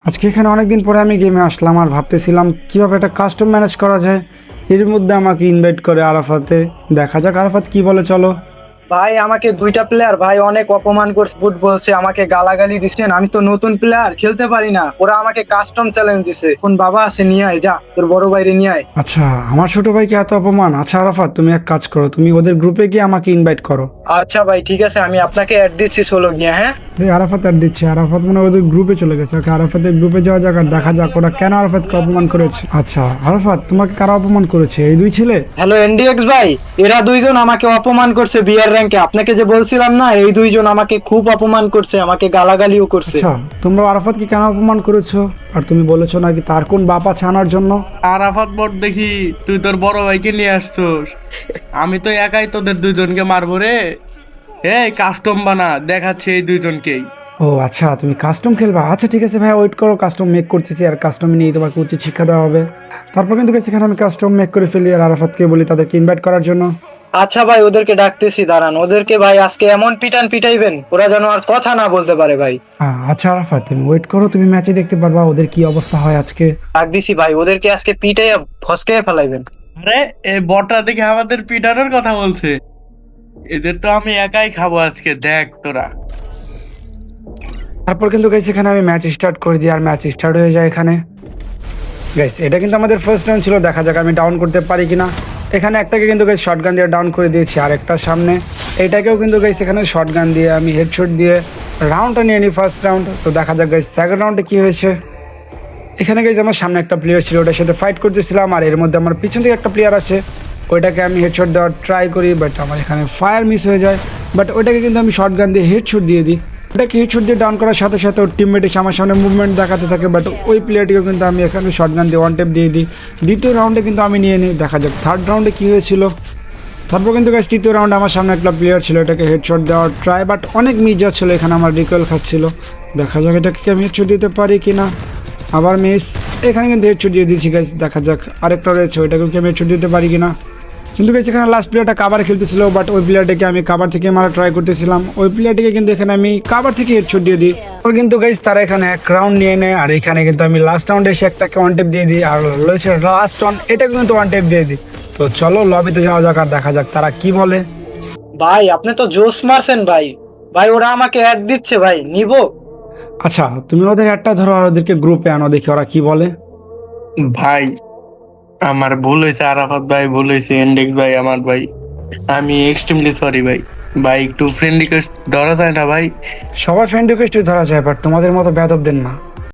আজকে এখানে অনেকদিন পরে আমি গেমে আসলাম আর ভাবতেছিলাম কিভাবে একটা কাস্টম ম্যানেজ করা যায়। এর মধ্যে আমাকে ইনভাইট করে আরাফাতে। দেখা যাক আরাফাত কি বলে, চলো। ভাই আমাকে দুইটা প্লেয়ার ভাই অনেক অপমান করছে, ফুট বলছে, আমাকে গালাগালি দিচ্ছেন। আমি তো নতুন প্লেয়ার, খেলতে পারি না। ওরা আমাকে কাস্টম চ্যালেঞ্জ দিছে। কোন বাবা আছে, নিয়ে আয়, যা তোর বড় বাইরে নিয়ে আয়। আচ্ছা, আমার ছোট ভাইকে এত অপমান। আচ্ছা আরাফাত, তুমি এক কাজ করো, তুমি ওদের গ্রুপে গিয়ে আমাকে ইনভাইট করো। আচ্ছা ভাই, ঠিক আছে, আমি আপনাকে অ্যাড দিচ্ছি, সোলো গিয়ে। হ্যাঁ রে আরাফাত আর দিচ্ছে, আরাফাত মনে হয় ওদের গ্রুপে চলে গেছে। ওকে, আরাফাতের গ্রুপে যাওয়া যাক আর দেখা যাক ওরা কেন আরাফাতকে অপমান করেছে। আচ্ছা আরাফাত, তোমাকে কারা অপমান করেছে? এই দুই ছেলে? হ্যালো এনডিএক্স ভাই, এরা দুইজন আমাকে অপমান করছে বিয়ার র্যাঙ্কে। আপনাকে যে বলছিলাম না, এই দুইজন আমাকে খুব অপমান করছে, আমাকে গালাগালিও করছে। আচ্ছা, তোমরা আরাফাতকে কেন অপমান করেছো? আর তুমি বলেছো নাকি তার কোন বাপ আছে আনার জন্য? আরাফাত বট দেখি তুই তোর বড় ভাইকে নিয়ে আসছোস। আমি তো একাই তোদের দুইজনকে মারবো রে। এই কাস্টম বানা, দেখাচ্ছে এই দুইজনকেই। ও আচ্ছা, তুমি কাস্টম খেলবা। আচ্ছা ঠিক আছে ভাই, ওয়েট করো, কাস্টম মেক করতেছি আর কাস্টম নিয়ে তোমাকে উচিত শিক্ষা দেওয়া হবে। তারপর কিন্তু সেখানে আমি কাস্টম মেক করে ফেলি আর আরাফাতকে বলি তাদেরকে ইনভাইট করার জন্য। আচ্ছা ভাই, ওদেরকে ডাকতেছি, দাঁড়ান। ওদেরকে ভাই আজকে এমন পিটান পিটাইবেন, ওরা যেন আর কথা না বলতে পারে ভাই। আচ্ছা আরাফাত, তুমি ওয়েট করো, তুমি ম্যাচে দেখতে পারবা ওদের কি অবস্থা হয় আজকে। ডাক দিছি ভাই, ওদেরকে আজকে পিটাইয়া ফসকে ফেলাইবেন। আরে এই বটরা দেখে আমাদের পিটানোর কথা বলছে। এদের তো আমি একাই খাবো আজকে, দেখ তোরা। তারপর কিন্তু সেখানে আমি ম্যাচ স্টার্ট করে দিই আর ম্যাচ স্টার্ট হয়ে যায় এখানে। গাইস, এটা কিন্তু আমাদের ফার্স্ট রাউন্ড ছিল, দেখা যাক আমি ডাউন করতে পারি কিনা। এখানে একটাকে কিন্তু শর্টগান দিয়ে ডাউন করে দিয়েছি, আর একটা সামনে এইটাকেও কিন্তু এখানে শর্টগান দিয়ে আমি হেডশট দিয়ে রাউন্ডটা নিয়ে নিই ফার্স্ট রাউন্ড। তো দেখা যাক সেকেন্ড রাউন্ডে কি হয়েছে। এখানে আমার সামনে একটা প্লেয়ার ছিল, ওটার সাথে ফাইট করতেছিলাম আর এর মধ্যে আমার পিছন থেকে একটা প্লেয়ার আছে। ওইটাকে আমি হেডশট দেওয়ার ট্রাই করি, বাট আমার এখানে ফায়ার মিস হয়ে যায়। বাট ওইটাকে কিন্তু আমি শর্টগান দিয়ে হেডশট দিয়ে দিই। ওটাকে হেডশট দিয়ে ডাউন করার সাথে সাথে ওর টিমমেট এসে আমার সামনে মুভমেন্ট দেখাতে থাকে, বাট ওই প্লেয়ারটিকেও কিন্তু আমি এখানে শর্টগান দিয়ে ওয়ান টেপ দিয়ে দিই। দ্বিতীয় রাউন্ডে কিন্তু আমি নিয়ে নিই। দেখা যাক থার্ড রাউন্ডে কী হয়েছিল। তারপর কিন্তু তৃতীয় রাউন্ডে আমার সামনে একটা প্লেয়ার ছিল, এটাকে হেডশট দেওয়ার ট্রাই, বাট অনেক মিস যাচ্ছিল, এখানে আমার রিকয়েল খাচ্ছিল। দেখা যাক এটাকে আমি হেডশট দিতে পারি কিনা। আবার মিস। এখানে কিন্তু হেডশট দিয়ে দিয়েছি গাইস, দেখা যাক আরেকটা রয়েছে, ওইটাকে কি আমি হেডশট দিতে পারি কিনা। কিন্তু গাইস এখানে লাস্ট প্লেয়ারটা কাভার খেলতেছিল, বাট ওই প্লেয়ারটাকে আমি কাভার থেকে মারা ট্রাই করতেছিলাম। ওই প্লেয়ারটিকে কিন্তু এখানে আমি কাভার থেকে হেডশট দিয়ে দিই। ওর কিন্তু গাইস তারা এখানে এক রাউন্ড নিয়ে নেয় আর এখানে কিন্তু আমি লাস্ট রাউন্ডে এসে একটাকে ওয়ান টেপ দিয়ে দিই আর রয়েছে লাস্ট রাউন্ড, এটাকে কিন্তু ওয়ান টেপ দিয়ে দিই। তো চলো লবিতে যাওয়া যাক আর দেখা যাক তারা কি বলে। ভাই আপনি তো জোস মারছেন ভাই। ভাই ওরা আমাকে অ্যাড দিচ্ছে ভাই, নিবো? আচ্ছা, তুমি ওদের একটা ধরো আর ওদেরকে গ্রুপে আনো, দেখি ওরা কি বলে। ভাই আমার ভুল হয়েছে, আরাফাত ভাই ভুল হয়েছে, ইন্ডেক্স ভাই আমার ভাই, আমি এক্সট্রিমলি সরি ভাই। ভাই একটু ফ্রেন্ড রিকোয়েস্ট ধরা যায় না ভাই? সবার ফ্রেন্ড রিকোয়েস্টই ধরা যায়, বাট তোমাদের মতো বেয়াদবদের না।